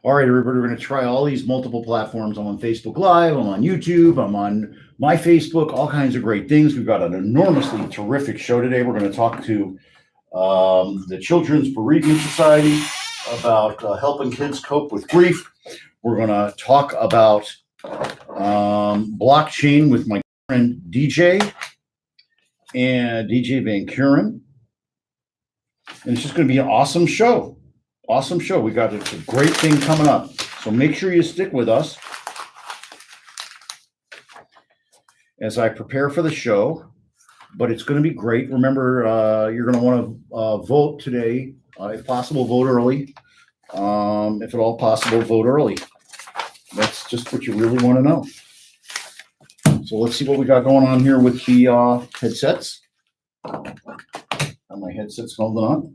All right, everybody, we're going to try all these multiple platforms. I'm on Facebook Live, I'm on YouTube, I'm on my Facebook, all kinds of great things. We've got an enormously terrific show today. We're going to talk to the Children's Bereavement Society about helping kids cope with grief. We're going to talk about blockchain with my friend DJ and DJ Van Kuren. And it's just going to be an awesome show. Awesome show. We got a great thing coming up. So make sure you stick with us as I prepare for the show. But it's going to be great. Remember, you're going to want to vote today. If possible, vote early. If at all possible, vote early. That's just what you really want to know. So let's see what we got going on here with the headsets. Are my headsets holding on?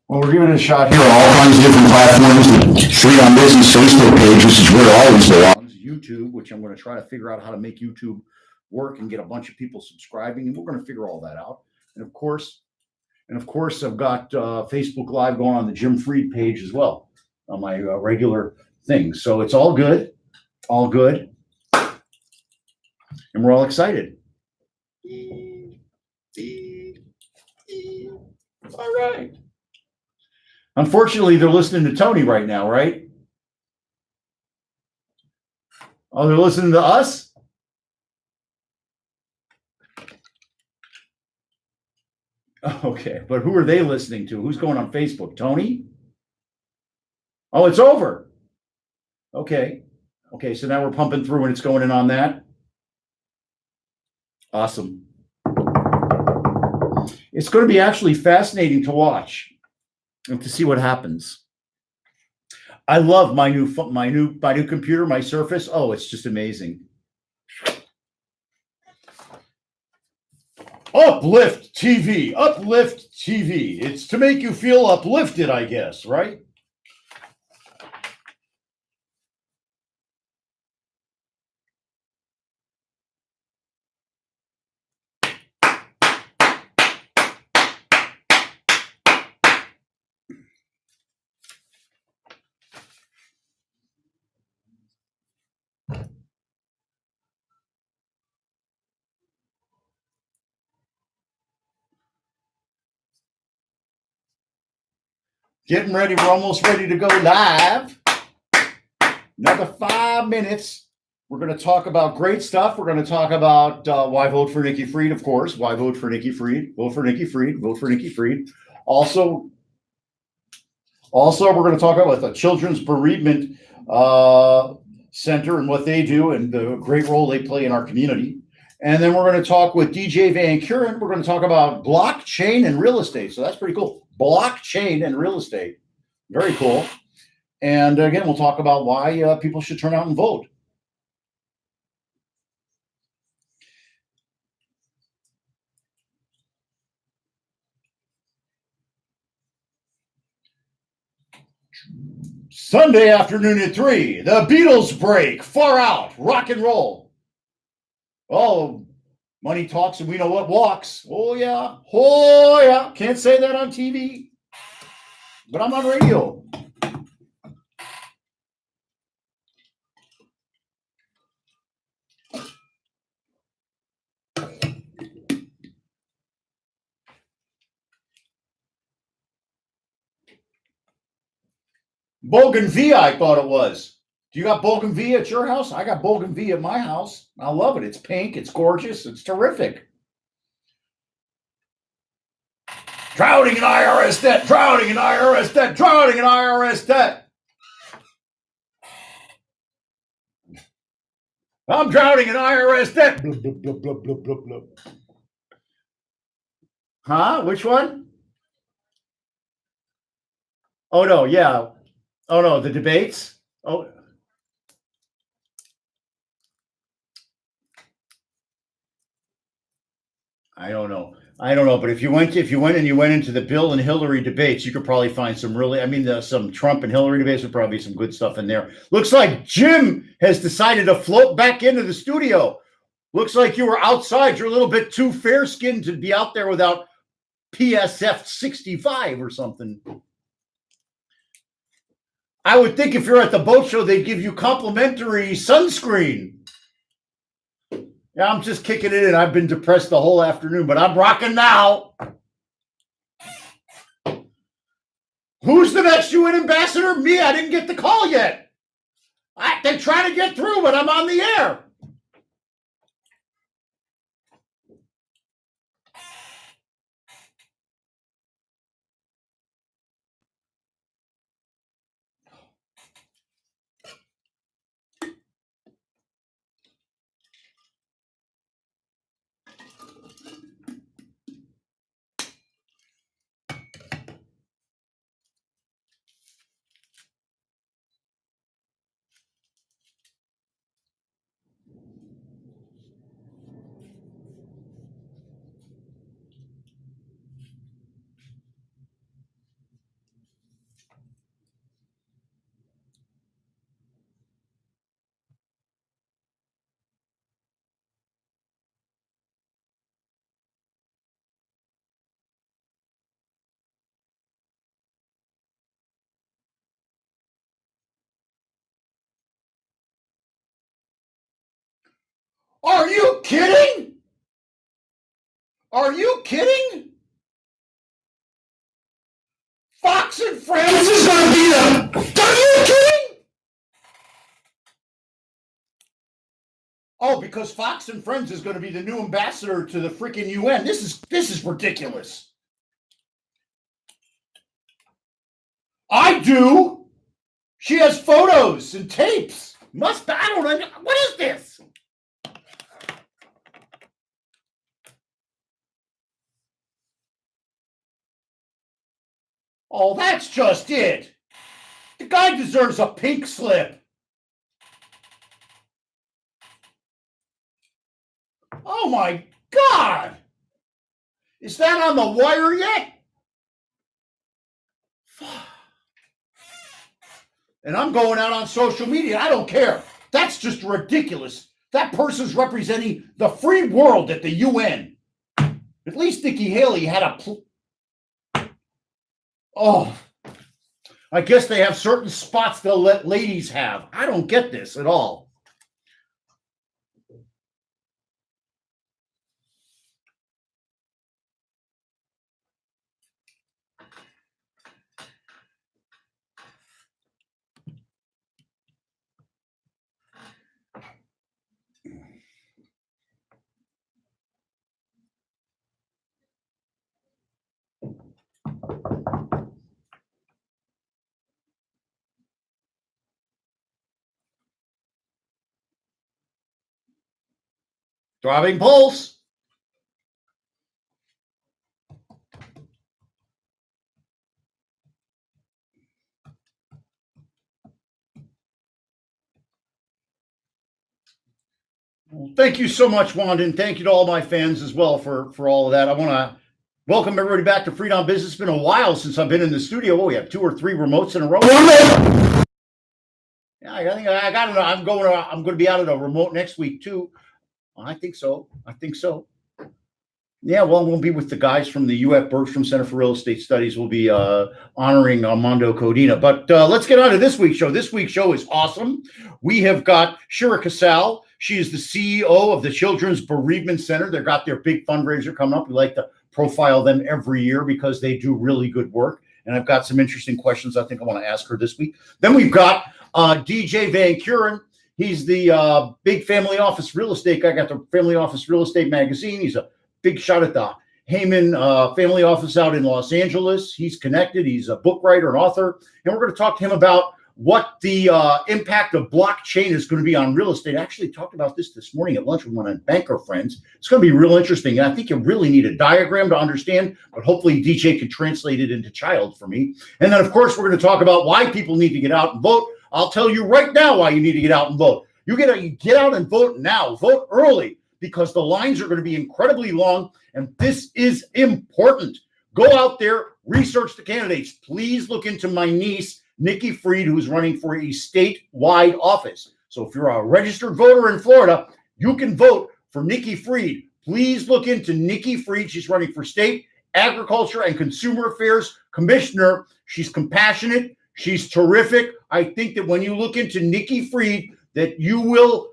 Well, we're giving it a shot here on all kinds of different platforms. The Free on Business Facebook page, which is where it always belongs. YouTube, which I'm going to try to figure out how to make YouTube work and get a bunch of people subscribing, and we're going to figure all that out. And of course, I've got Facebook Live going on the Jim Fried page as well on my regular thing. So it's all good, and we're all excited. All right. Unfortunately, they're listening to Tony right now, right? Oh, they're listening to us? Okay, but who are they listening to? Who's going on Facebook? Tony? Oh, it's over. Okay, so now we're pumping through and it's going in on that. Awesome. It's going to be actually fascinating to watch and to see what happens. I love my new computer, my Surface. Oh, it's just amazing. Uplift TV. It's to make you feel uplifted, I guess, right? Getting ready. We're almost ready to go live. Another 5 minutes. We're going to talk about great stuff. We're going to talk about why vote for Nikki Fried, of course. Why vote for Nikki Fried? Vote for Nikki Fried. Vote for Nikki Fried. Also, we're going to talk about the Children's Bereavement Center and what they do and the great role they play in our community. And then we're going to talk with DJ Van Kuren. We're going to talk about blockchain and real estate. So that's pretty cool. Blockchain and real estate. Very cool. And again, we'll talk about why people should turn out and vote. Sunday afternoon at 3, the Beatles break, Far Out, rock and roll. Oh, money talks and we know what walks. Oh, yeah. Can't say that on TV, but I'm on radio. Bougainvillea, I thought it was. Do you got Bougainvillea at your house? I got Bougainvillea at my house. I love it. It's pink. It's gorgeous. It's terrific. Drowning in IRS debt, drowning in IRS debt, drowning in IRS debt. I'm drowning in IRS debt. Blub, blub, blub, blub, blub, blub, blub. Huh? Which one? Oh, no, yeah. Oh, no, the debates? Oh, I don't know. But if you went into the Bill and Hillary debates, you could probably find some really, some Trump and Hillary debates would probably be some good stuff in there. Looks like Jim has decided to float back into the studio. Looks like you were outside. You're a little bit too fair-skinned to be out there without PSF 65 or something. I would think if you're at the boat show, they'd give you complimentary sunscreen. Yeah, I'm just kicking it in. I've been depressed the whole afternoon, but I'm rocking now. Who's the next UN ambassador? Me. I didn't get the call yet. They're trying to get through, but I'm on the air. Are you kidding? Are you kidding? Fox and Friends is going to be them. Are you kidding? Oh, because Fox and Friends is going to be the new ambassador to the freaking UN. This is ridiculous. I do. She has photos and tapes. Must be. I don't know. What is this? Oh, that's just it. The guy deserves a pink slip. Oh my God. Is that on the wire yet? And I'm going out on social media. I don't care. That's just ridiculous. That person's representing the free world at the UN. At least Nikki Haley had a... Oh, I guess they have certain spots they'll let ladies have. I don't get this at all. Throbbing pulse. Well, thank you so much, Wanda, and thank you to all my fans as well for all of that. I want to welcome everybody back to Freedom Business. It's been a while since I've been in the studio. Oh, we have 2 or 3 remotes in a row. Yeah, I think I got it. I'm going to be out of the remote next week too. I think so. Yeah, well, we'll be with the guys from the UF Bergstrom Center for Real Estate Studies. We'll be honoring Armando Codina. But let's get on to this week's show. This week's show is awesome. We have got Shira Casal. She is the CEO of the Children's Bereavement Center. They've got their big fundraiser coming up. We like to profile them every year because they do really good work. And I've got some interesting questions I think I want to ask her this week. Then we've got DJ Van Kuren. He's the big family office real estate guy. Got the Family Office Real Estate magazine. He's a big shot at the Heyman family office out in Los Angeles. He's connected. He's a book writer and author. And we're going to talk to him about what the impact of blockchain is going to be on real estate. I actually talked about this morning at lunch with one of my banker friends. It's going to be real interesting. And I think you really need a diagram to understand, but hopefully DJ can translate it into child for me. And then, of course, we're going to talk about why people need to get out and vote. I'll tell you right now why you need to get out and vote. You get out and vote now. Vote early because the lines are going to be incredibly long, and this is important. Go out there, research the candidates. Please look into my niece, Nikki Fried, who's running for a statewide office. So if you're a registered voter in Florida, you can vote for Nikki Fried. Please look into Nikki Fried. She's running for State Agriculture and Consumer Affairs Commissioner. She's compassionate. She's terrific. I think that when you look into Nikki Fried, that you will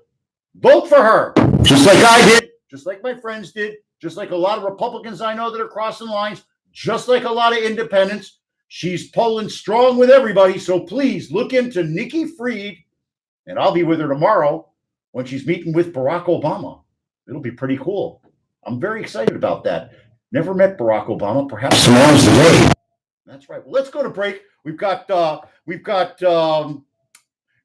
vote for her, just like I did, just like my friends did, just like a lot of Republicans I know that are crossing lines, just like a lot of independents. She's polling strong with everybody. So please look into Nikki Fried, and I'll be with her tomorrow when she's meeting with Barack Obama. It'll be pretty cool. I'm very excited about that. Never met Barack Obama. Perhaps tomorrow's the day. That's right. Well, let's go to break. We've got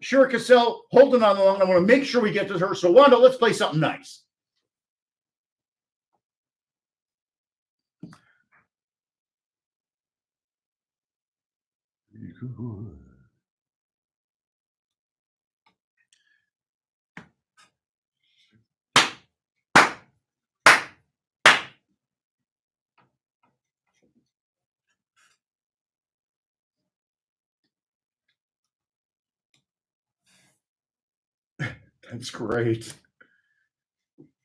Shira Cassell holding on the line. I want to make sure we get to her. So Wanda, let's play something nice. That's great.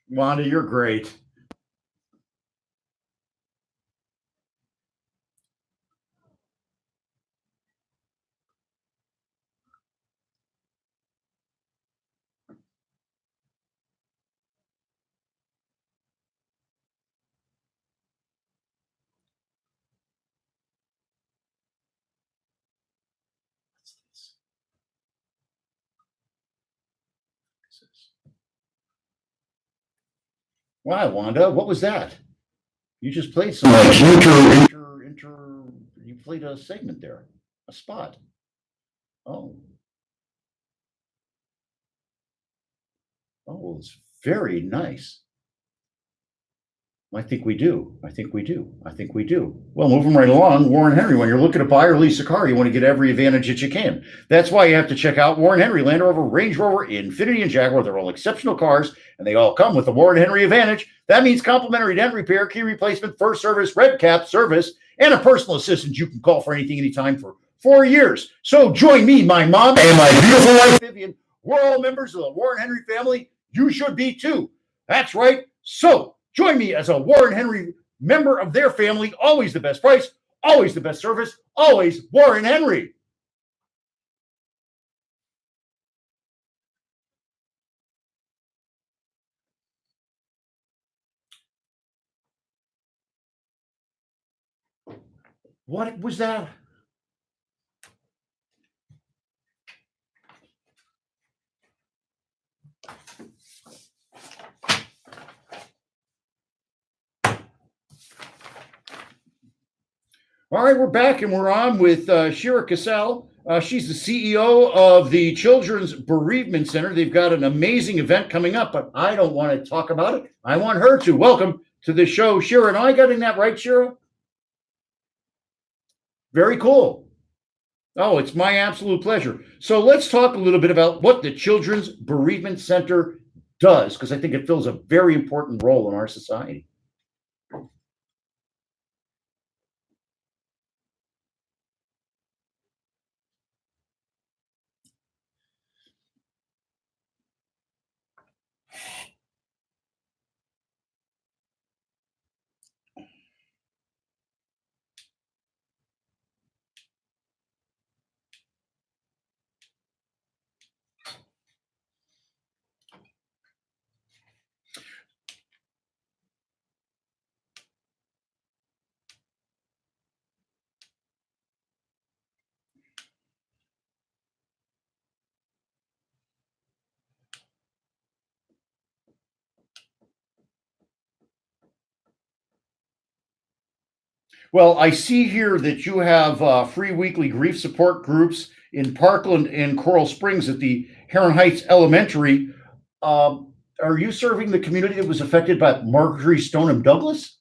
Wanda, you're great. Why, Wanda? What was that? You just played some you played a segment there, a spot. Oh. Oh, it's very nice. I think we do. Well, moving right along, Warren Henry, when you're looking to buy or lease a car, you want to get every advantage that you can. That's why you have to check out Warren Henry, Land Rover, Range Rover, Infiniti, and Jaguar. They're all exceptional cars, and they all come with the Warren Henry Advantage. That means complimentary dent repair, key replacement, first service, red cap service, and a personal assistant you can call for anything, anytime for 4 years. So join me, my mom, and my beautiful wife, Vivian. We're all members of the Warren Henry family. You should be too. That's right. So join me as a Warren Henry member of their family. Always the best price, always the best service, always Warren Henry. What was that? All right, we're back and we're on with Shira Cassell. She's the CEO of the Children's Bereavement Center. They've got an amazing event coming up, but I don't want to talk about it. I want her to. Welcome to the show, Shira. Am I getting that right, Shira? Very cool. Oh, it's my absolute pleasure. So let's talk a little bit about what the Children's Bereavement Center does, because I think it fills a very important role in our society. Well, I see here that you have free weekly grief support groups in Parkland and Coral Springs at the Heron Heights Elementary. Are you serving the community that was affected by Marjorie Stoneham Douglas?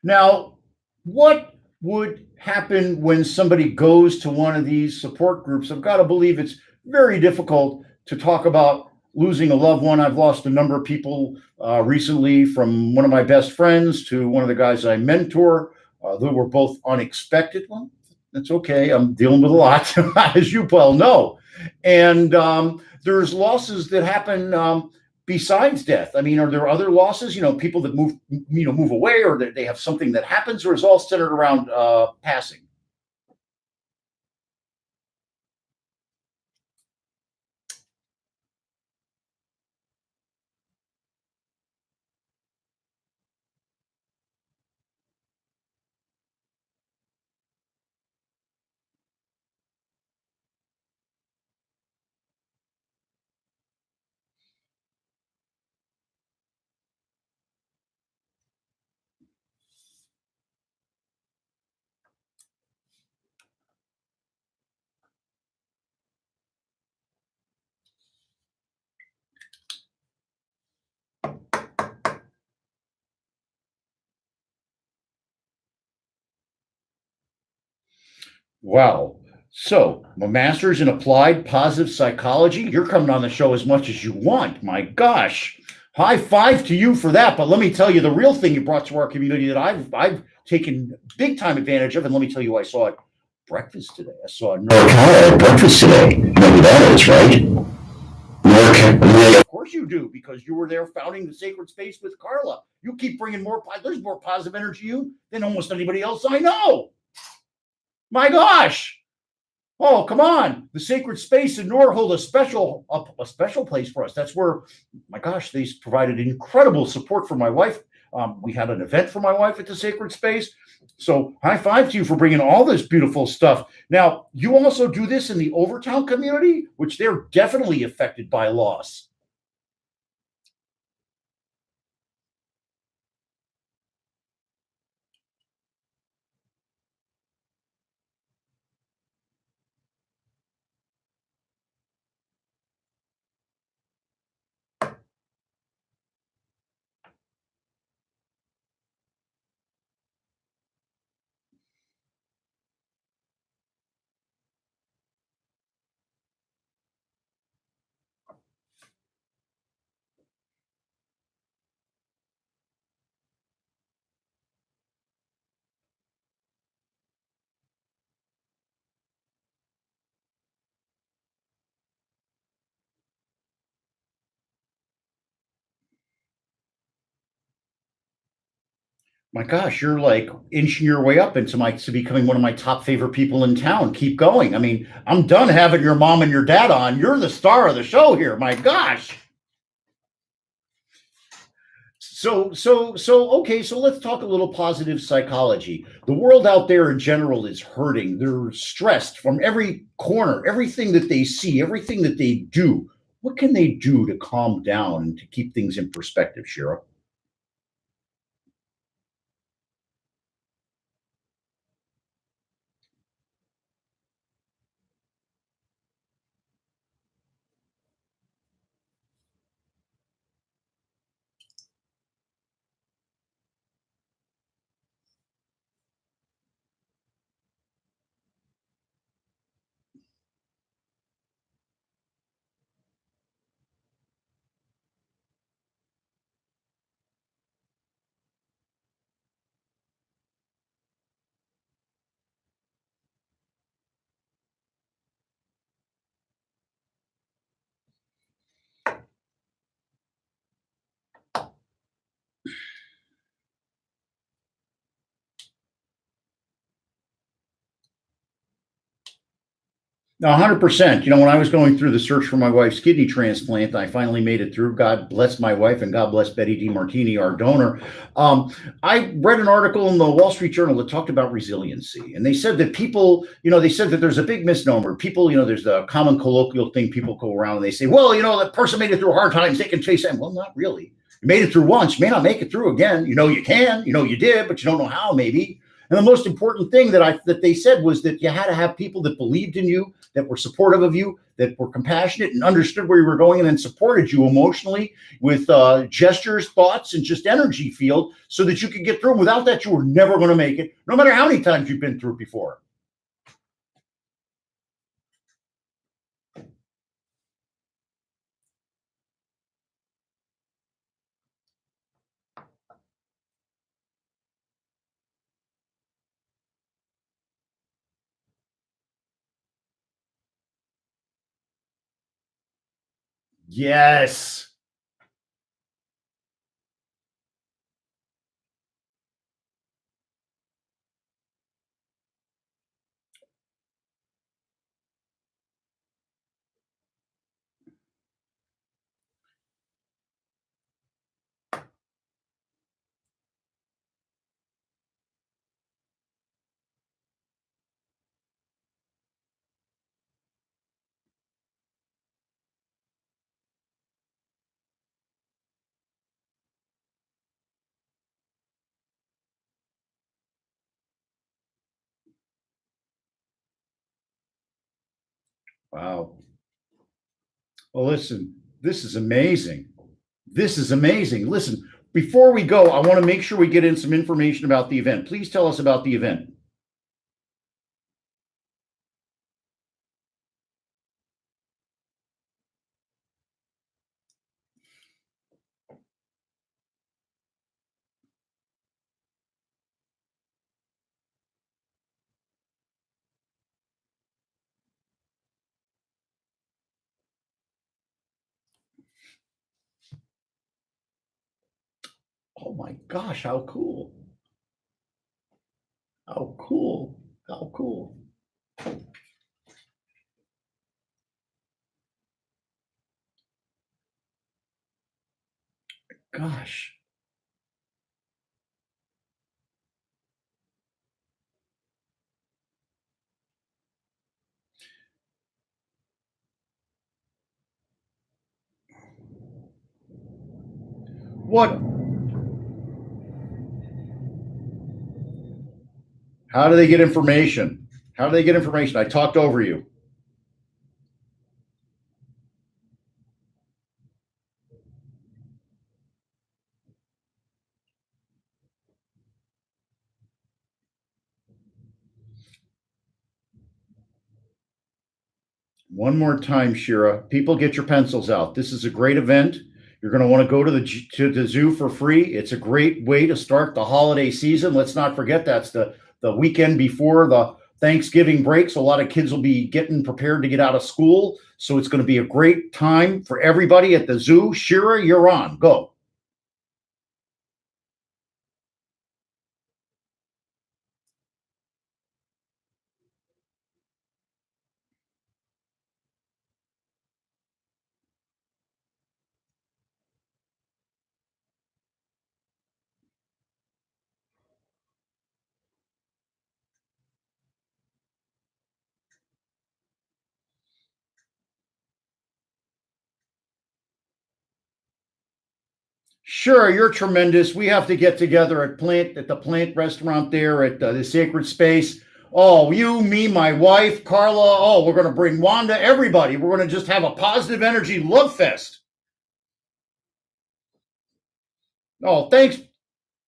Now, what would happen when somebody goes to one of these support groups? I've got to believe it's very difficult to talk about losing a loved one. I've lost a number of people recently, from one of my best friends to one of the guys I mentor. They were both unexpected. Well, that's okay. I'm dealing with a lot, as you well know. And there's losses that happen besides death. I mean, are there other losses? People that move away, or that they have something that happens, or is all centered around passing? Wow. So, a master's in applied positive psychology. You're coming on the show as much as you want. My gosh. High five to you for that. But let me tell you the real thing you brought to our community that I've taken big time advantage of. And let me tell you, I saw it breakfast today. I saw North Carolina at breakfast today. You know who that is, right? Of course you do, because you were there founding the Sacred Space with Carla. You keep bringing more. There's more positive energy you than almost anybody else I know. My gosh. Oh, come on. The Sacred Space in Nor hold a special place for us. That's where, my gosh, they provided incredible support for my wife. We had an event for my wife at the Sacred Space. So high five to you for bringing all this beautiful stuff. Now, you also do this in the Overtown community, which they're definitely affected by loss. My gosh, you're like inching your way up into my to becoming one of my top favorite people in town. Keep going. I mean, I'm done having your mom and your dad on. You're the star of the show here. My gosh. Okay, so let's talk a little positive psychology. The world out there in general is hurting. They're stressed from every corner, everything that they see, everything that they do. What can they do to calm down and to keep things in perspective, Shira? 100%. You know, when I was going through the search for my wife's kidney transplant, I finally made it through. God bless my wife and God bless Betty DiMartini, our donor. I read an article in the Wall Street Journal that talked about resiliency. And they said that people, they said that there's a big misnomer. People, there's the common colloquial thing people go around and they say, well, that person made it through hard times. They can chase that. Well, not really. You made it through once. You may not make it through again. You can, you did, but you don't know how, maybe. And the most important thing that they said was that you had to have people that believed in you, that were supportive of you, that were compassionate and understood where you were going, and then supported you emotionally with gestures, thoughts, and just energy field, so that you could get through. Without that, you were never going to make it, no matter how many times you've been through it before. Yes. Wow. Well, listen, this is amazing. This is amazing. Listen, before we go, I want to make sure we get in some information about the event. Please tell us about the event. Oh my gosh, how cool. How cool. How cool. Gosh. What? How do they get information? How do they get information? I talked over you. One more time, Shira. People, get your pencils out. This is a great event. You're going to want to go to the zoo for free. It's a great way to start the holiday season. Let's not forget that's the weekend before the Thanksgiving break. So a lot of kids will be getting prepared to get out of school. So it's going to be a great time for everybody at the zoo. Shira, you're on. Go. Sure, you're tremendous. We have to get together at the Plant restaurant there at the Sacred Space. Oh, you, me, my wife, Carla. Oh, we're going to bring Wanda, everybody. We're going to just have a positive energy love fest. Oh, thanks.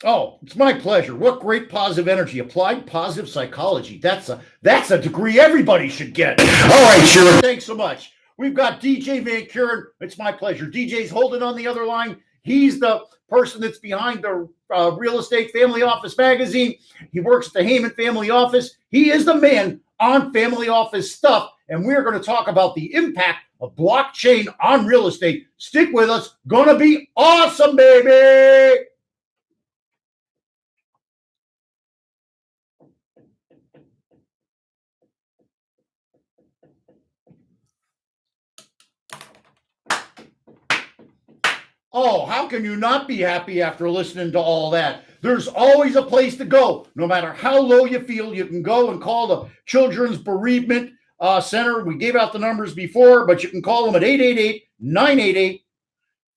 Oh, it's my pleasure. What great positive energy. Applied positive psychology. That's a degree everybody should get. All right, sure. Thanks so much. We've got DJ Van Kuren. It's my pleasure. DJ's holding on the other line. He's the person that's behind the Real Estate Family Office magazine. He works at the Heyman Family Office. He is the man on family office stuff. And we're going to talk about the impact of blockchain on real estate. Stick with us. Gonna be awesome, baby. Oh, how can you not be happy after listening to all that? There's always a place to go. No matter how low you feel, you can go and call the Children's Bereavement Center. We gave out the numbers before, but you can call them at 888 988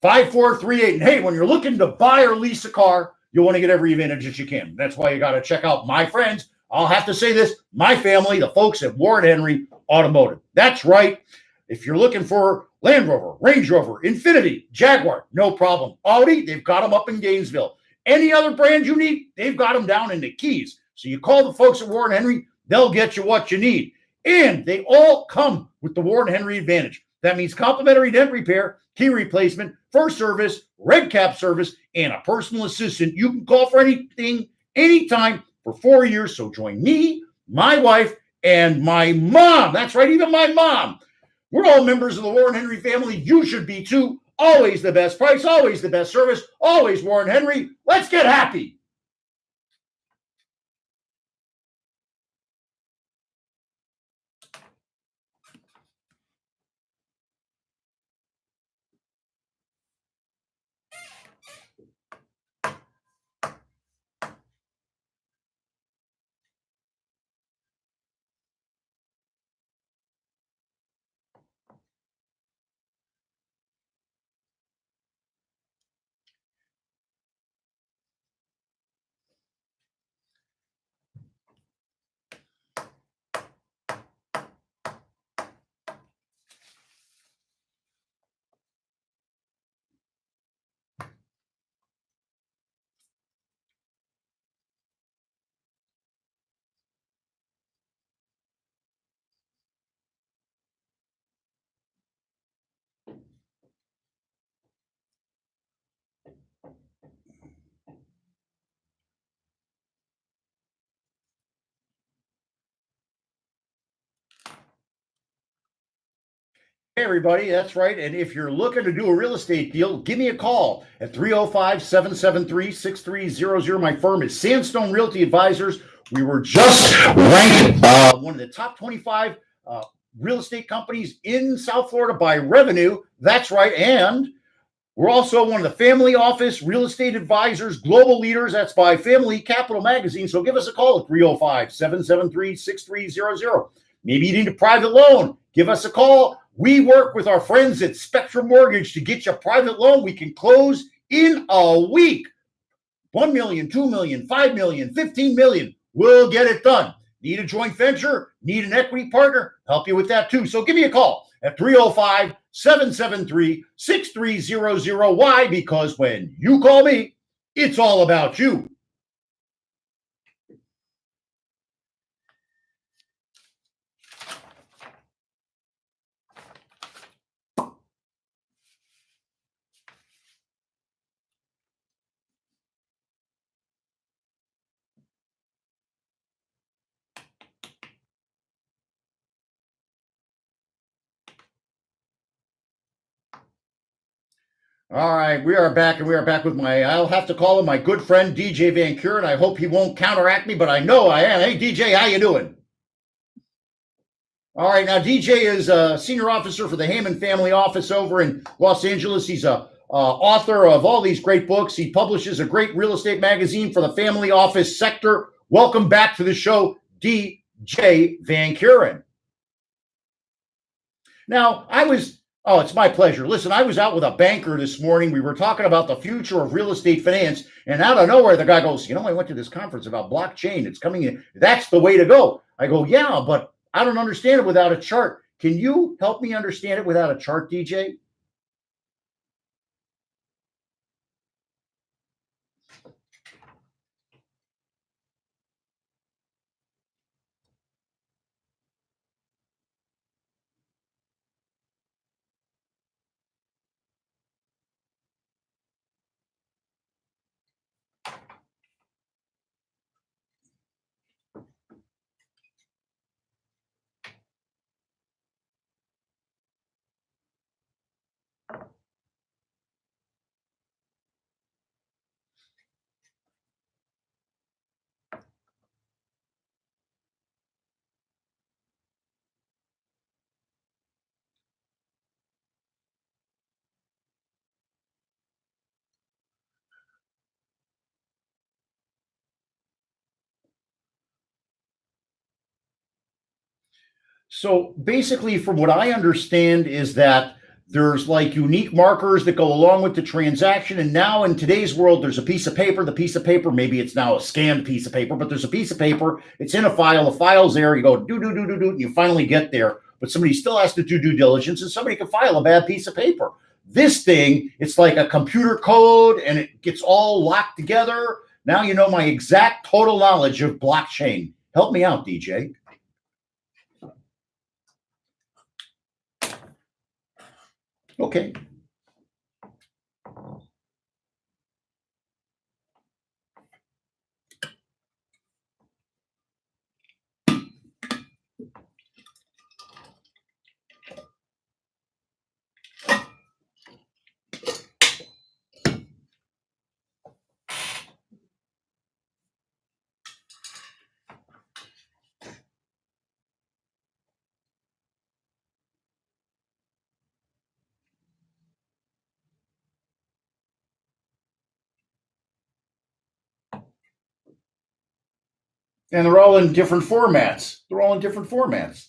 5438. And hey, when you're looking to buy or lease a car, you want to get every advantage that you can. That's why you got to check out my friends. I'll have to say this, my family, the folks at Warren Henry Automotive. That's right. If you're looking for Land Rover, Range Rover, Infiniti, Jaguar, no problem. Audi, they've got them up in Gainesville. Any other brand you need, they've got them down in the Keys. So you call the folks at Warren Henry, they'll get you what you need. And they all come with the Warren Henry Advantage. That means complimentary dent repair, key replacement, first service, red cap service, and a personal assistant. You can call for anything, anytime for 4 years. So join me, my wife, and my mom. That's right, even my mom. We're all members of the Warren Henry family. You should be too. Always the best price, always the best service, always Warren Henry. Let's get happy. Hey, everybody, that's right. And if you're looking to do a real estate deal, give me a call at 305 773 6300. My firm is Sandstone Realty Advisors. We were just ranked one of the top 25 real estate companies in South Florida by revenue. That's right. And we're also one of the Family Office Real Estate Advisors Global Leaders. That's by Family Capital Magazine. So give us a call at 305 773 6300. Maybe you need a private loan. Give us a call. We work with our friends at Spectrum Mortgage to get you a private loan we can close in a week. 1 million, 2 million, 5 million, 15 million. We'll get it done. Need a joint venture? Need an equity partner? Help you with that too. So give me a call at 305 773 6300. Why? Because when you call me, it's all about you. All right, we are back, and we are back with I'll have to call him my good friend, DJ Van Kuren. I hope he won't counteract me, but I know I am. Hey, DJ, how you doing? All right, now DJ is a senior officer for the Hammond Family Office over in Los Angeles. He's a author of all these great books. He publishes a great real estate magazine for the family office sector. Welcome back to the show, DJ Van Kuren. Now, it's my pleasure. Listen, I was out with a banker this morning. We were talking about the future of real estate finance, and out of nowhere, the guy goes, I went to this conference about blockchain. It's coming in. That's the way to go. I go, yeah, but I don't understand it without a chart. Can you help me understand it without a chart, DJ? So basically, from what I understand, is that there's like unique markers that go along with the transaction. And now in today's world, there's a piece of paper. The piece of paper, maybe it's now a scanned piece of paper, but there's a piece of paper. It's in a file. The file's there. You go do, and you finally get there. But somebody still has to do due diligence, and somebody can file a bad piece of paper. This thing, it's like a computer code, and it gets all locked together. Now you know my exact total knowledge of blockchain. Help me out, DJ. Okay. And they're all in different formats. They're all in different formats.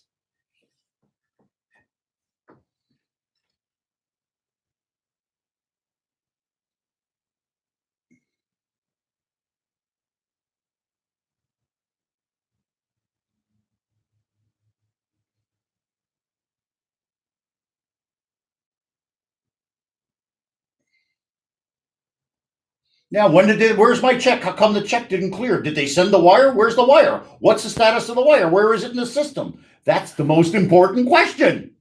Now, where's my check? How come the check didn't clear? Did they send the wire? Where's the wire? What's the status of the wire? Where is it in the system? That's the most important question.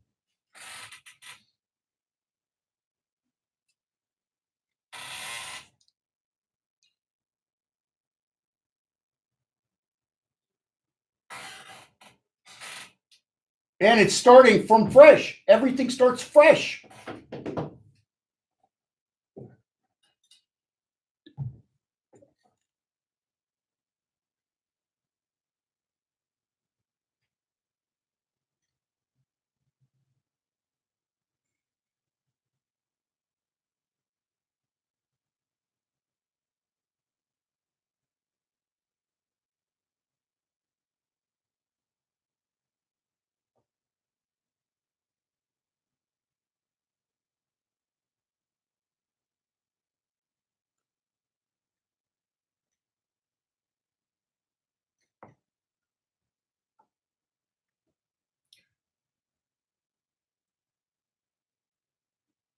And it's starting from fresh. Everything starts fresh.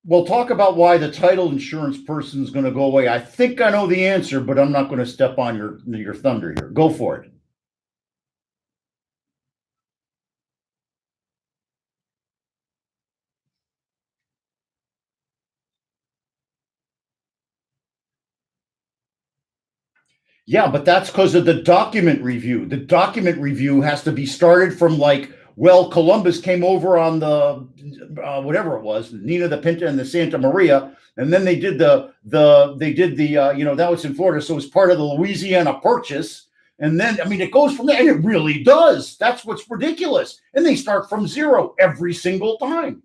We'll talk about why the title insurance person is going to go away. I think I know the answer, but I'm not going to step on your thunder here. Go for it. Yeah, but that's because of the document review. The document review has to be started from like, well, Columbus came over on the whatever it was, Nina the Pinta and the Santa Maria, and then they did the that was in Florida, so it was part of the Louisiana Purchase, and then I mean it goes from there, and it really does. That's what's ridiculous, and they start from zero every single time,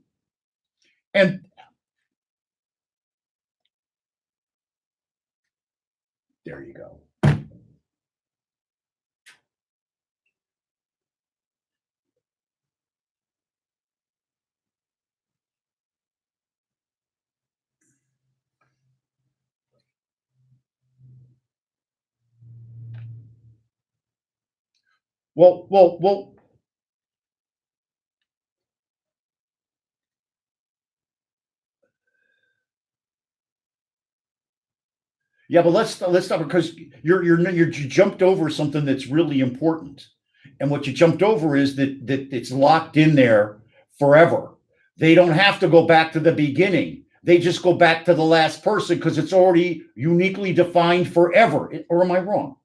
and there you go. Well. Yeah, but let's stop because you jumped over something that's really important, and what you jumped over is that it's locked in there forever. They don't have to go back to the beginning. They just go back to the last person because it's already uniquely defined forever. Or am I wrong?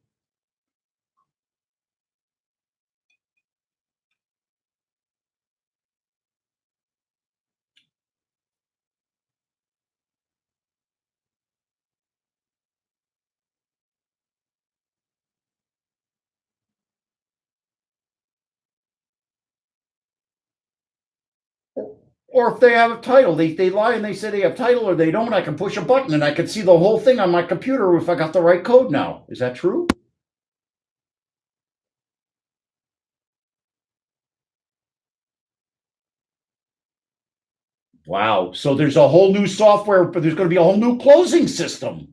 Or if they have a title, they lie and they say they have title or they don't. I can push a button and I can see the whole thing on my computer if I got the right code now. Is that true? Wow. So there's a whole new software, but there's going to be a whole new closing system.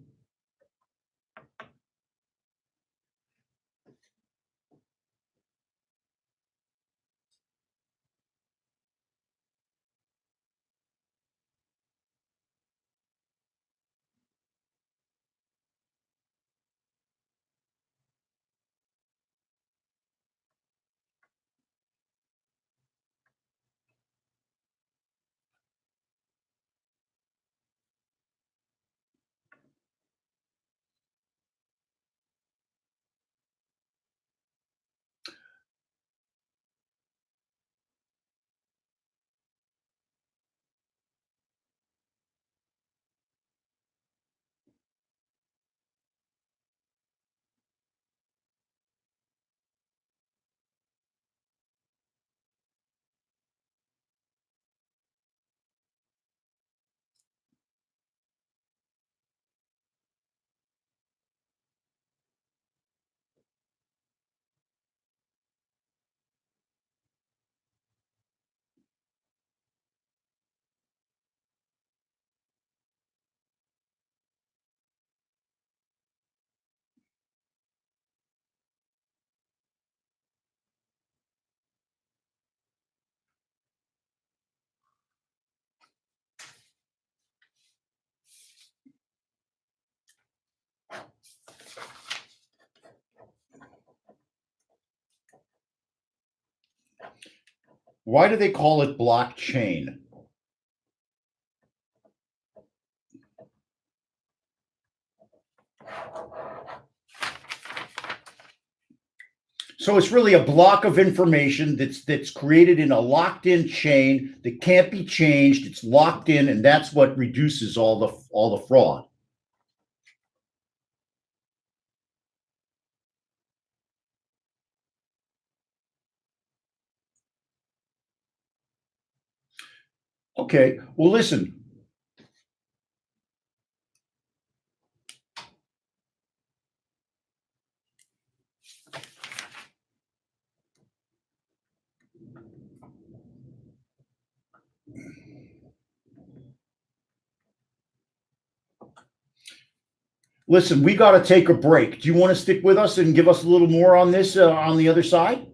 Why do they call it blockchain? So it's really a block of information that's created in a locked-in chain that can't be changed. It's locked in, and that's what reduces all the fraud. Okay. Well, listen. Listen, we got to take a break. Do you want to stick with us and give us a little more on this on the other side?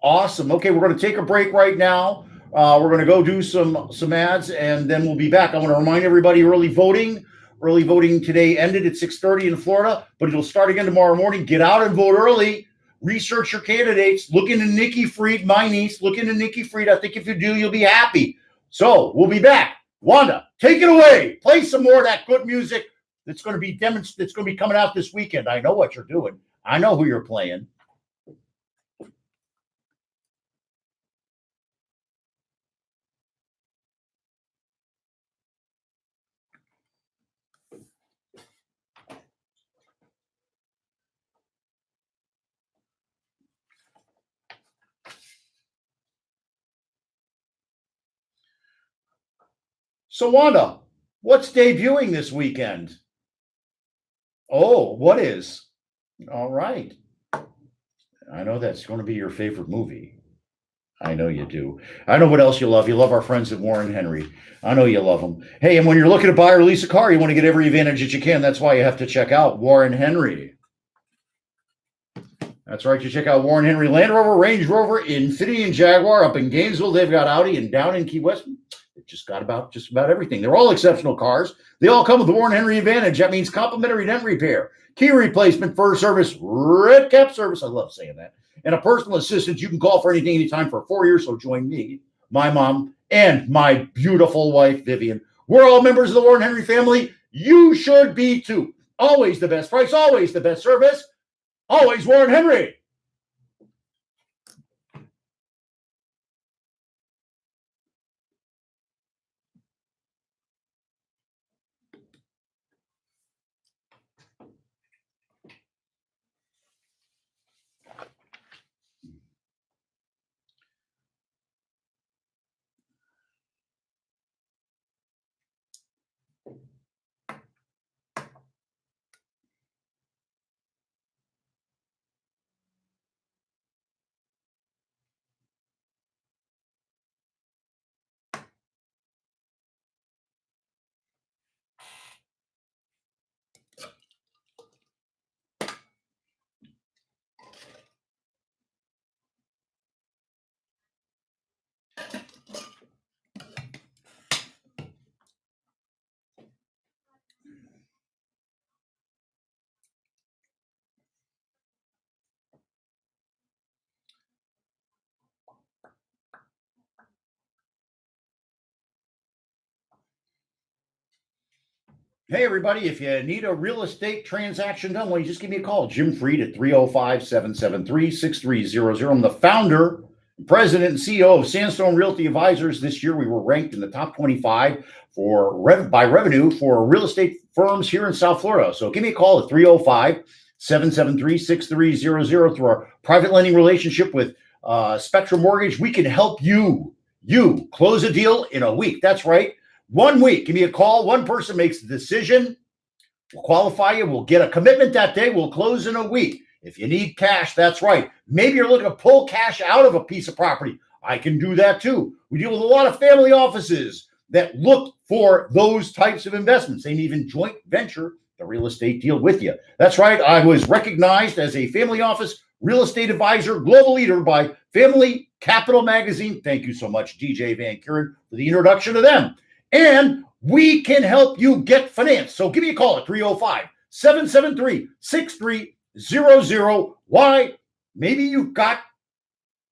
Awesome. Okay, we're going to take a break right now. We're going to go do some ads, and then we'll be back. I want to remind everybody early voting. Early voting today ended at 6:30 in Florida, but it'll start again tomorrow morning. Get out and vote early. Research your candidates. Look into Nikki Fried, my niece. Look into Nikki Fried. I think if you do, you'll be happy. So we'll be back. Wanda, take it away. Play some more of that good music that's going to be that's going to be coming out this weekend. I know what you're doing. I know who you're playing. So Wanda, what's debuting this weekend? Oh, what is? All right. I know that's going to be your favorite movie. I know you do. I know what else you love. You love our friends at Warren Henry. I know you love them. Hey, and when you're looking to buy or lease a car, you want to get every advantage that you can. That's why you have to check out Warren Henry. That's right. You check out Warren Henry Land Rover, Range Rover, Infiniti, and Jaguar up in Gainesville. They've got Audi, and down in Key West, they've just about everything. They're all exceptional cars. They all come with the Warren Henry Advantage. That means complimentary dent repair, key replacement, fur service, red cap service. I love saying that. And a personal assistant you can call for anything, anytime for 4 years. So join me, my mom, and my beautiful wife, Vivian. We're all members of the Warren Henry family. You should be too. Always the best price, always the best service. Always Warren Henry. Hey, everybody, if you need a real estate transaction done, well, you just give me a call. Jim Freed at 305 773 6300. I'm the founder, president, and CEO of Sandstone Realty Advisors. This year, we were ranked in the top 25 by revenue for real estate firms here in South Florida. So give me a call at 305 773 6300 through our private lending relationship with Spectrum Mortgage. We can help you close a deal in a week. That's right. 1 week. Give me a call. One person makes the decision. We'll qualify you. We'll get a commitment that day. We'll close in a week. If you need cash, that's right. Maybe you're looking to pull cash out of a piece of property. I can do that too. We deal with a lot of family offices that look for those types of investments. They may even joint venture the real estate deal with you. That's right. I was recognized as a family office real estate advisor, global leader by Family Capital Magazine. Thank you so much, DJ Van Kuren, for the introduction to them. And we can help you get financed. So give me a call at 305 773 6300. Why? Maybe you've got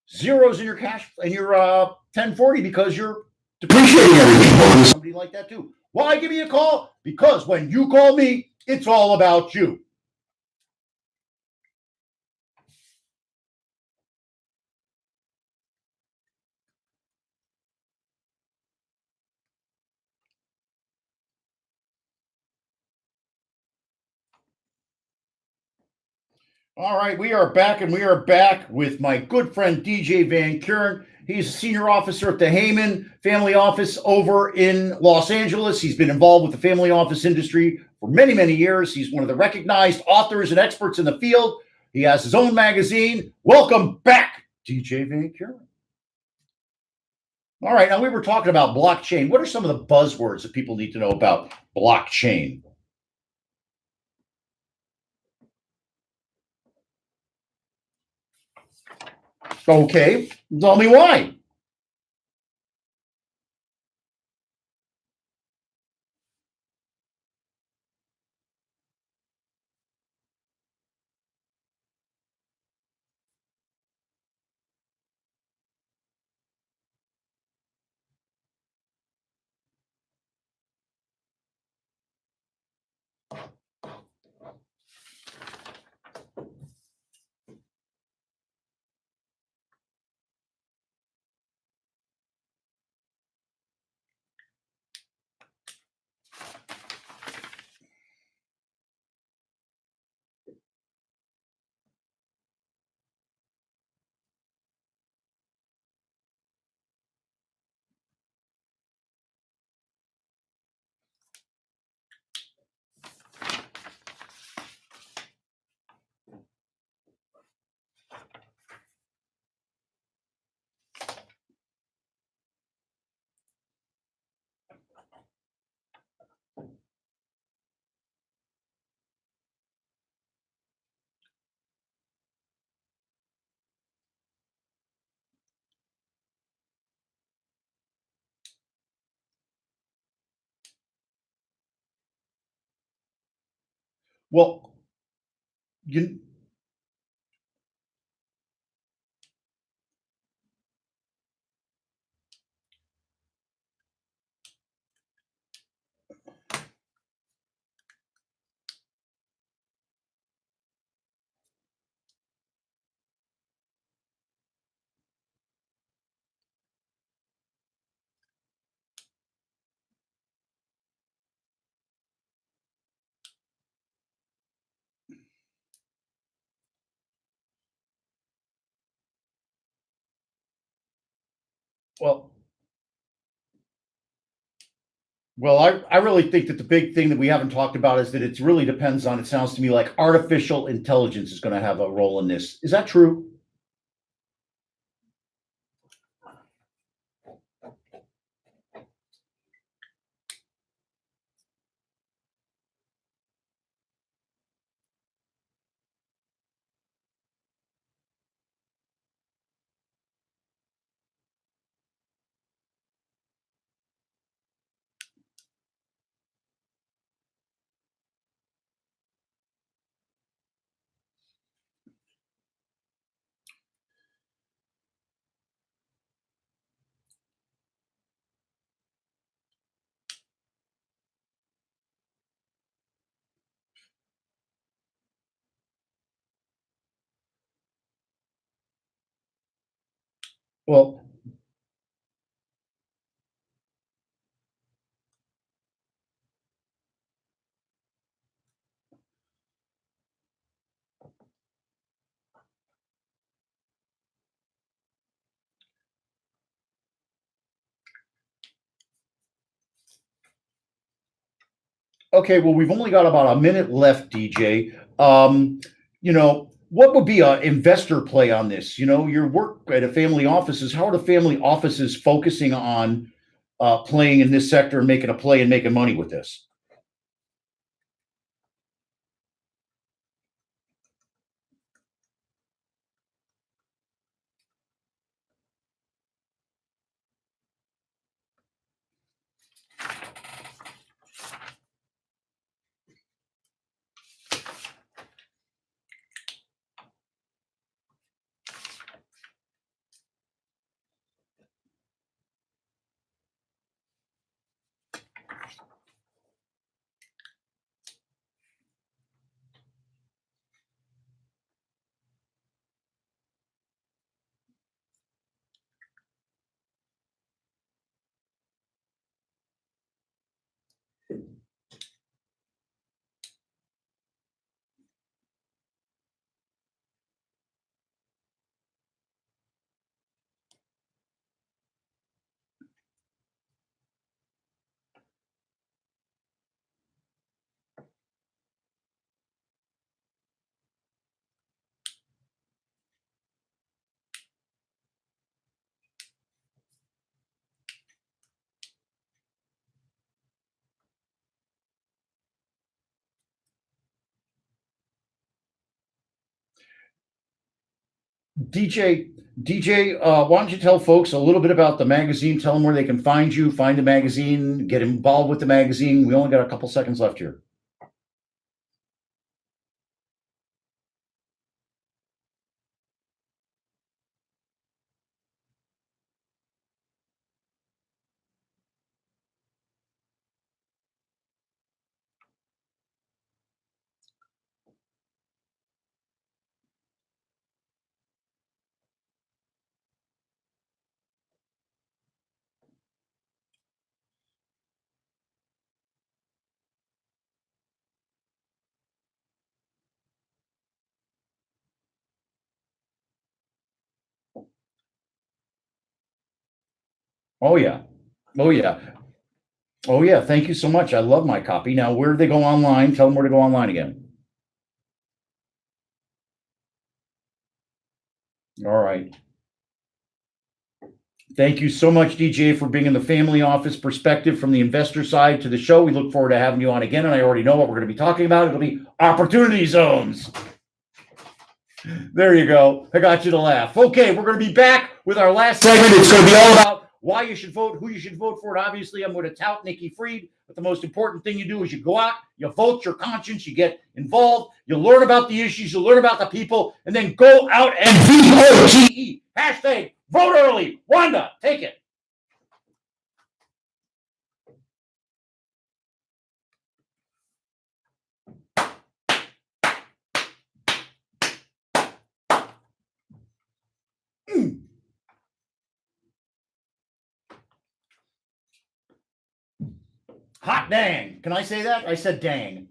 zeros in your cash in your 1040 because you're depreciating everything. Somebody like that too. Why give me a call? Because when you call me, it's all about you. All right, we are back, and we are back with my good friend DJ Van Kuren. He's a senior officer at the Heyman family office over in Los Angeles. He's been involved with the family office industry for many, many years. He's one of the recognized authors and experts in the field. He has his own magazine. Welcome back, DJ Van Kuren. All right, now we were talking about blockchain. What are some of the buzzwords that people need to know about blockchain? Okay, tell me why. Well, you well, I really think that the big thing that we haven't talked about is that it really depends on, it sounds to me like artificial intelligence is going to have a role in this. Is that true? Well, okay, well, we've only got about a minute left, DJ. What would be an investor play on this? Your work at a family offices. How are the family offices focusing on playing in this sector and making a play and making money with this? DJ, why don't you tell folks a little bit about the magazine? Tell them where they can find you, find the magazine, get involved with the magazine. We only got a couple seconds left here. Oh yeah, oh yeah, oh yeah. Thank you so much. I love my copy. Now, where do they go online? Tell them where to go online again. All right. Thank you so much, DJ, for being in the family office perspective from the investor side to the show. We look forward to having you on again, and I already know what we're going to be talking about. It'll be opportunity zones. There you go. I got you to laugh. Okay, we're going to be back with our last segment. It's going to be all about why you should vote, who you should vote for. And obviously, I'm going to tout Nikki Fried. But the most important thing you do is you go out, you vote your conscience, you get involved, you learn about the issues, you learn about the people, and then go out and VOTE. Hashtag vote early. Wanda, take it. Hot dang. Can I say that? I said dang.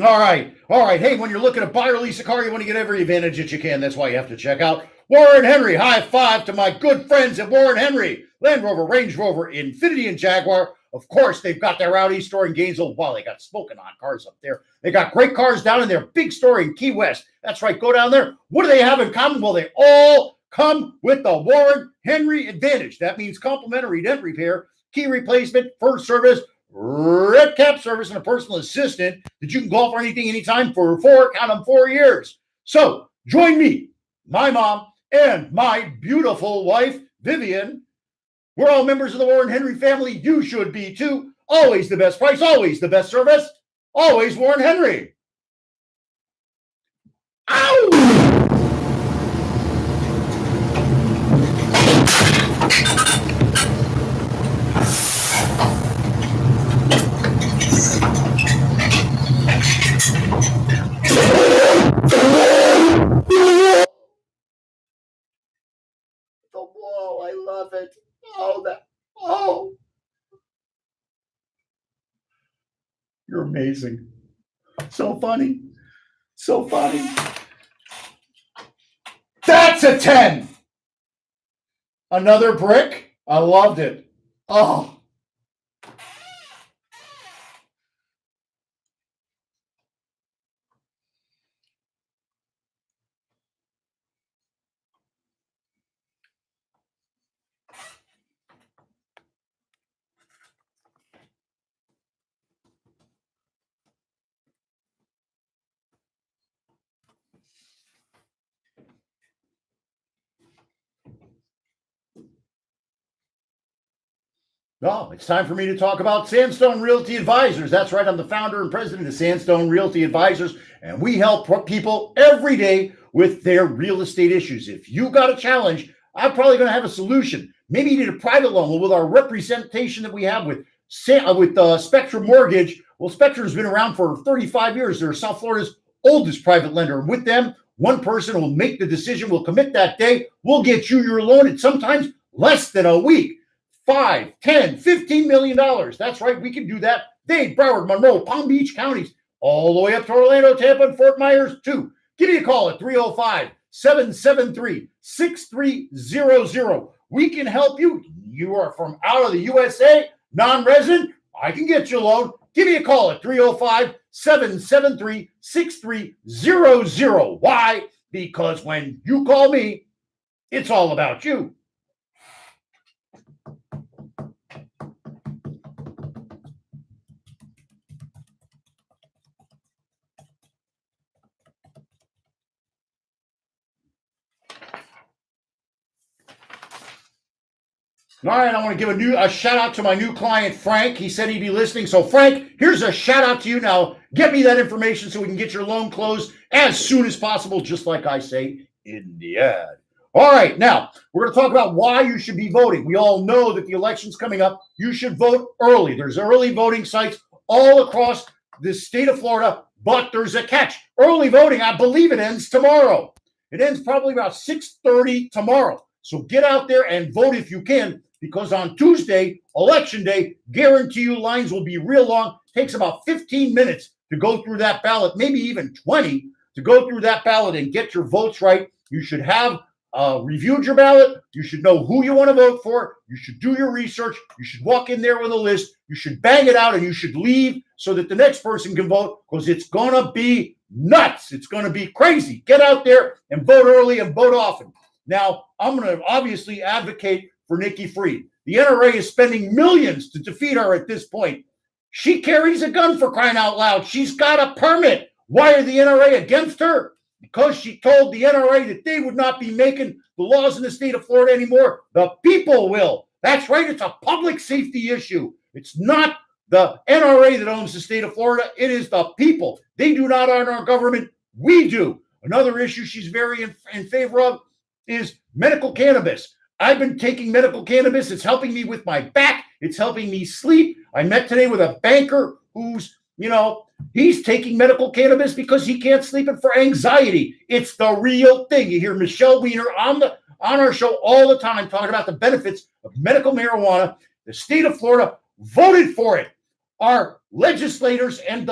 All right. All right. Hey, when you're looking to buy or lease a car, you want to get every advantage that you can. That's why you have to check out Warren Henry. High five to my good friends at Warren Henry. Land Rover, Range Rover, Infiniti, and Jaguar. Of course, they've got their Audi store in Gainesville. Wow, they got smoking hot cars up there. They got great cars down in their big store in Key West. That's right. Go down there. What do they have in common? Well, they all come with the Warren Henry advantage. That means complimentary dent repair, key replacement, first service, red cap service, and a personal assistant that you can call for anything, anytime for 4 years. So join me, my mom, and my beautiful wife, Vivian. We're all members of the Warren Henry family. You should be too. Always the best price, always the best service, always Warren Henry. Ow! Whoa, I love love it. Oh, you're amazing. So funny. So funny. That's a 10. Another brick. I loved it. Oh. No, it's time for me to talk about Sandstone Realty Advisors. That's right. I'm the founder and president of Sandstone Realty Advisors, and we help people every day with their real estate issues. If you got a challenge, I'm probably going to have a solution. Maybe you need a private loan. Well, with our representation that we have with Spectrum Mortgage, well, Spectrum has been around for 35 years. They're South Florida's oldest private lender. And with them, one person will make the decision, will commit that day. We'll get you your loan in sometimes less than a week. $5, $10, $15 million. That's right. We can do that. Dade, Broward, Monroe, Palm Beach counties, all the way up to Orlando, Tampa, and Fort Myers, too. Give me a call at 305-773-6300. We can help you. You are from out of the USA, non-resident. I can get you a loan. Give me a call at 305-773-6300. Why? Because when you call me, it's all about you. All right, I want to give a shout out to my new client, Frank. He said he'd be listening. So, Frank, here's a shout out to you. Now, get me that information so we can get your loan closed as soon as possible, just like I say in the ad. All right, now, we're going to talk about why you should be voting. We all know that the election's coming up. You should vote early. There's early voting sites all across the state of Florida, but there's a catch. Early voting, I believe it ends tomorrow. It ends probably about 6:30 tomorrow. So get out there and vote if you can, because on Tuesday, election day, guarantee you lines will be real long. Takes about 15 minutes to go through that ballot, maybe even 20 to go through that ballot and get your votes right. You should have reviewed your ballot. You should know who you want to vote for. You should do your research. You should walk in there with a list. You should bang it out and you should leave so that the next person can vote, because it's going to be nuts. It's going to be crazy. Get out there and vote early and vote often. Now, I'm going to obviously advocate for Nikki Fried. The NRA is spending millions to defeat her at this point. She carries a gun, for crying out loud. She's got a permit. Why are the NRA against her? Because she told the NRA that they would not be making the laws in the state of Florida anymore. The people will. That's right. It's a public safety issue. It's not the NRA that owns the state of Florida. It is the people. They do not own our government. We do. Another issue she's very in favor of is medical cannabis. I've been taking medical cannabis. It's helping me with my back. It's helping me sleep. I met today with a banker who's, he's taking medical cannabis because he can't sleep and for anxiety. It's the real thing. You hear Michelle Weiner on our show all the time talking about the benefits of medical marijuana. The state of Florida voted for it. Our legislators and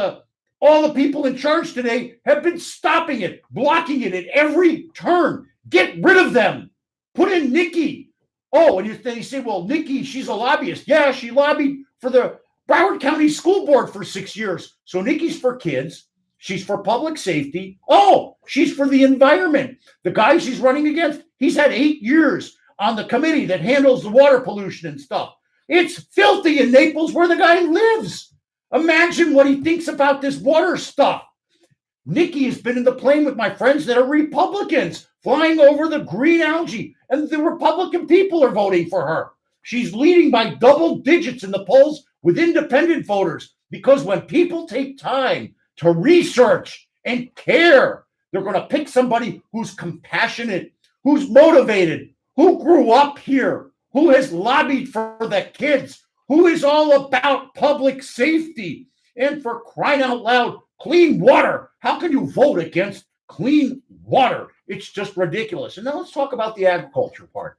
all the people in charge today have been stopping it, blocking it at every turn. Get rid of them. Put in Nikki. Oh, and they say, well, Nikki, she's a lobbyist. Yeah, she lobbied for the Broward County School Board for 6 years. So Nikki's for kids. She's for public safety. Oh, she's for the environment. The guy she's running against, he's had 8 years on the committee that handles the water pollution and stuff. It's filthy in Naples where the guy lives. Imagine what he thinks about this water stuff. Nikki has been in the plane with my friends that are Republicans, flying over the green algae, and the Republican people are voting for her. She's leading by double digits in the polls with independent voters, because when people take time to research and care, they're going to pick somebody who's compassionate, who's motivated, who grew up here, who has lobbied for the kids, who is all about public safety, and for crying out loud, clean water. How can you vote against clean water? It's just ridiculous. And now let's talk about the agriculture part.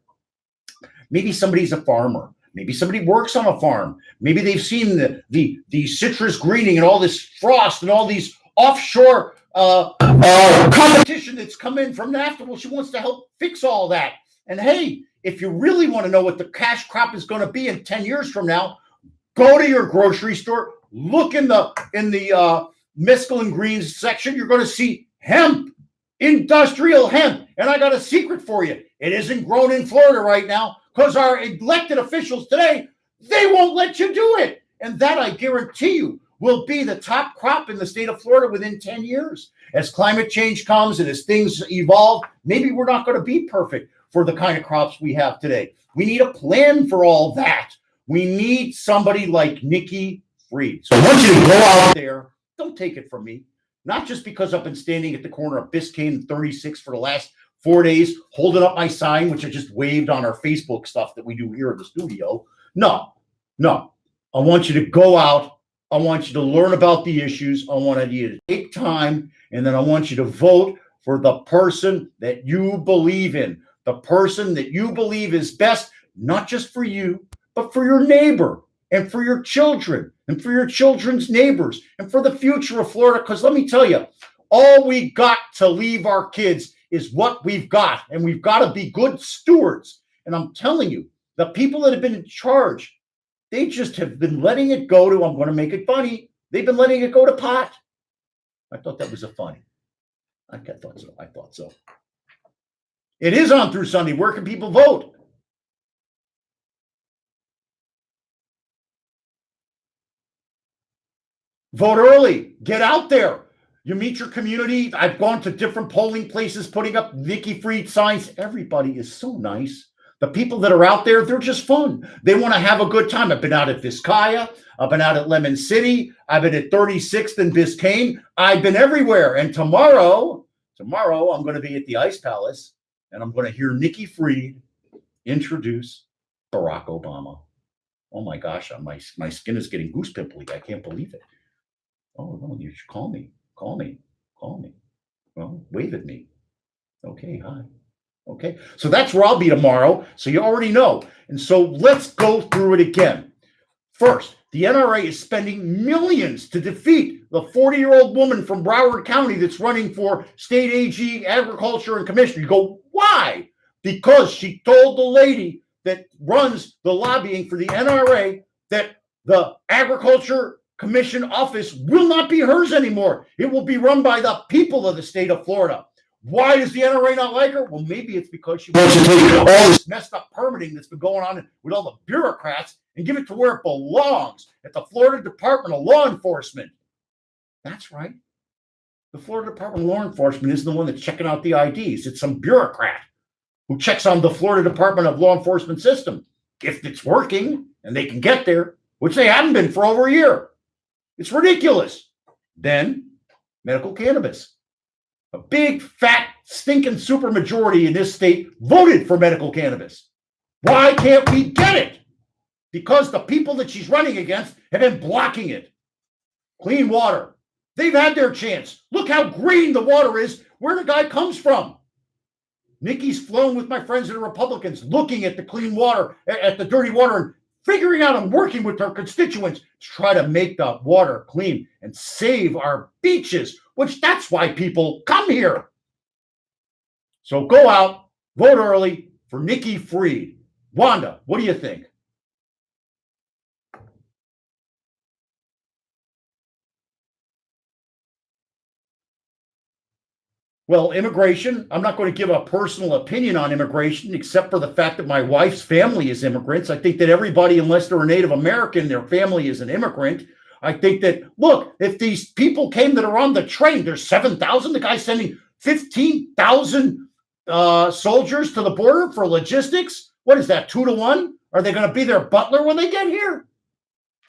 Maybe somebody's a farmer. Maybe somebody works on a farm. Maybe they've seen the citrus greening and all this frost and all these offshore competition that's come in from NAFTA. Well, she wants to help fix all that. And hey, if you really want to know what the cash crop is going to be in 10 years from now, go to your grocery store, look in the mesclun greens section. You're going to see hemp, industrial hemp. And I got a secret for you. It isn't grown in Florida right now because our elected officials today, they won't let you do it. And that, I guarantee you, will be the top crop in the state of Florida within 10 years. As climate change comes and as things evolve, maybe we're not going to be perfect for the kind of crops we have today. We need a plan for all that. We need somebody like Nikki Fried. So I want you to go out there. Don't take it from me. Not just because I've been standing at the corner of Biscayne and 36 for the last 4 days, holding up my sign, which I just waved on our Facebook stuff that we do here in the studio. No. I want you to go out. I want you to learn about the issues. I want you to take time, and then I want you to vote for the person that you believe in, the person that you believe is best, not just for you, but for your neighbor and for your children and for your children's neighbors and for the future of Florida. Because let me tell you, all we got to leave our kids is what we've got, and we've got to be good stewards. And I'm telling you, the people that have been in charge, they just have been letting it go to, I'm going to make it funny, they've been letting it go to pot. I thought that was a funny. I thought so. It is on through Sunday. Where can people vote? Vote early. Get out there. You meet your community. I've gone to different polling places putting up Nikki Fried signs. Everybody is so nice. The people that are out there, they're just fun. They want to have a good time. I've been out at Vizcaya. I've been out at Lemon City. I've been at 36th and Biscayne. I've been everywhere. And tomorrow I'm going to be at the Ice Palace, and I'm going to hear Nikki Fried introduce Barack Obama. Oh my gosh, my skin is getting goose pimply. I can't believe it. Oh no, you should call me. Call me. Well, wave at me. Okay, hi. Okay, so that's where I'll be tomorrow. So you already know. And so let's go through it again. First, the NRA is spending millions to defeat the 40-year-old woman from Broward County that's running for state AG, agriculture, and commissioner. You go, why? Because she told the lady that runs the lobbying for the NRA that the agriculture commission office will not be hers anymore. It will be run by the people of the state of Florida. Why does the NRA not like her? Well, maybe it's because she wants to take all this messed up permitting that's been going on with all the bureaucrats and give it to where it belongs, at the Florida Department of Law Enforcement. That's right. The Florida Department of Law Enforcement isn't the one that's checking out the IDs. It's some bureaucrat who checks on the Florida Department of Law Enforcement system. If it's working and they can get there, which they haven't been for over a year. It's ridiculous. Then medical cannabis. A big, fat, stinking supermajority in this state voted for medical cannabis. Why can't we get it? Because the people that she's running against have been blocking it. Clean water. They've had their chance. Look how green the water is where the guy comes from. Nikki's flown with my friends and the Republicans looking at the clean water, at the dirty water, and figuring out and working with her constituents to try to make the water clean and save our beaches, which that's why people come here. So go out, vote early for Nikki Fried. Wanda, what do you think? Well, immigration, I'm not going to give a personal opinion on immigration, except for the fact that my wife's family is immigrants. I think that everybody, unless they're a Native American, their family is an immigrant. I think that, look, if these people came that are on the train, there's 7,000. The guy's sending 15,000 soldiers to the border for logistics. What is that, 2-to-1? Are they going to be their butler when they get here?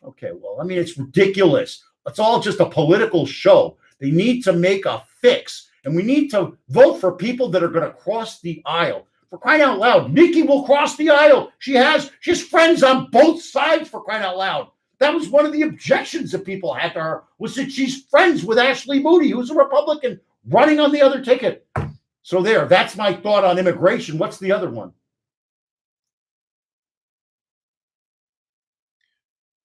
Okay, well, I mean, it's ridiculous. It's all just a political show. They need to make a fix. And we need to vote for people that are going to cross the aisle. For crying out loud, Nikki will cross the aisle. She has friends on both sides, for crying out loud. That was one of the objections that people had to her, was that she's friends with Ashley Moody, who's a Republican, running on the other ticket. So that's my thought on immigration. What's the other one?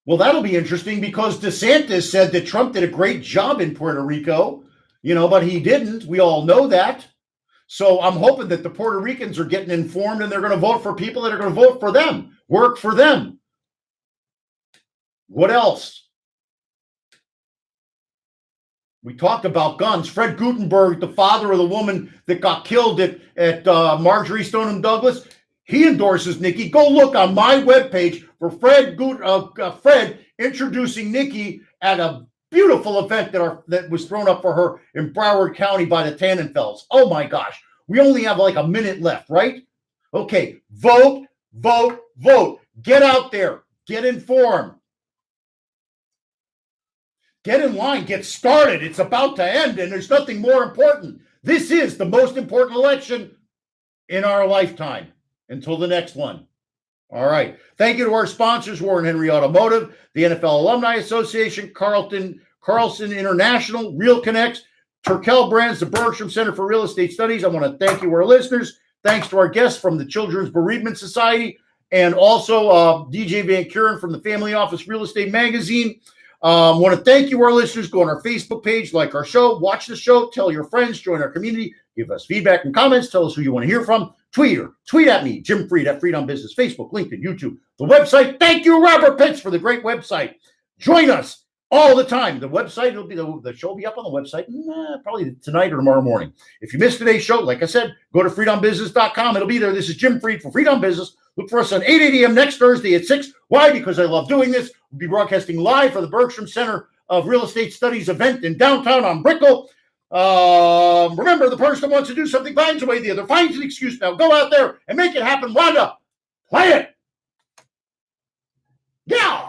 Well, that'll be interesting because DeSantis said that Trump did a great job in Puerto Rico, but he didn't. We all know that. So I'm hoping that the Puerto Ricans are getting informed and they're going to vote for people that are going to vote for them, work for them. What else? We talked about guns. Fred Guttenberg, the father of the woman that got killed at Marjorie Stoneman Douglas, he endorses Nikki. Go look on my webpage for Fred introducing Nikki at a beautiful event that was thrown up for her in Broward County by the Tannenfelds. Oh my gosh. We only have like a minute left, right? Okay. Vote, vote, vote. Get out there. Get informed. Get in line. Get started. It's about to end, and there's nothing more important. This is the most important election in our lifetime until the next one. All right. Thank you to our sponsors, Warren Henry Automotive, the NFL Alumni Association, Carlson International, Real Connects, Turkel Brands, the Bergstrom Center for Real Estate Studies. I want to thank you, our listeners. Thanks to our guests from the Children's Bereavement Society, and also DJ Van Kuren from the Family Office Real Estate Magazine. I want to thank you, our listeners. Go on our Facebook page, like our show, watch the show, tell your friends, join our community, give us feedback and comments, tell us who you want to hear from. Tweet at me, Jim Freed at Freed on Business, Facebook, LinkedIn, YouTube, the website. Thank you, Robert Pitts, for the great website. Join us all the time. The website will be the show will be up on the website probably tonight or tomorrow morning. If you missed today's show, like I said, go to freedombusiness.com. It'll be there. This is Jim Freed for Freed on Business. Look for us on 8 a.m. next Thursday at 6. Why? Because I love doing this. We'll be broadcasting live for the Bergstrom Center of Real Estate Studies event in downtown on Brickell. Remember, the person that wants to do something finds a way, the other finds an excuse. Now go out there and make it happen. Wanda, play it. Yeah.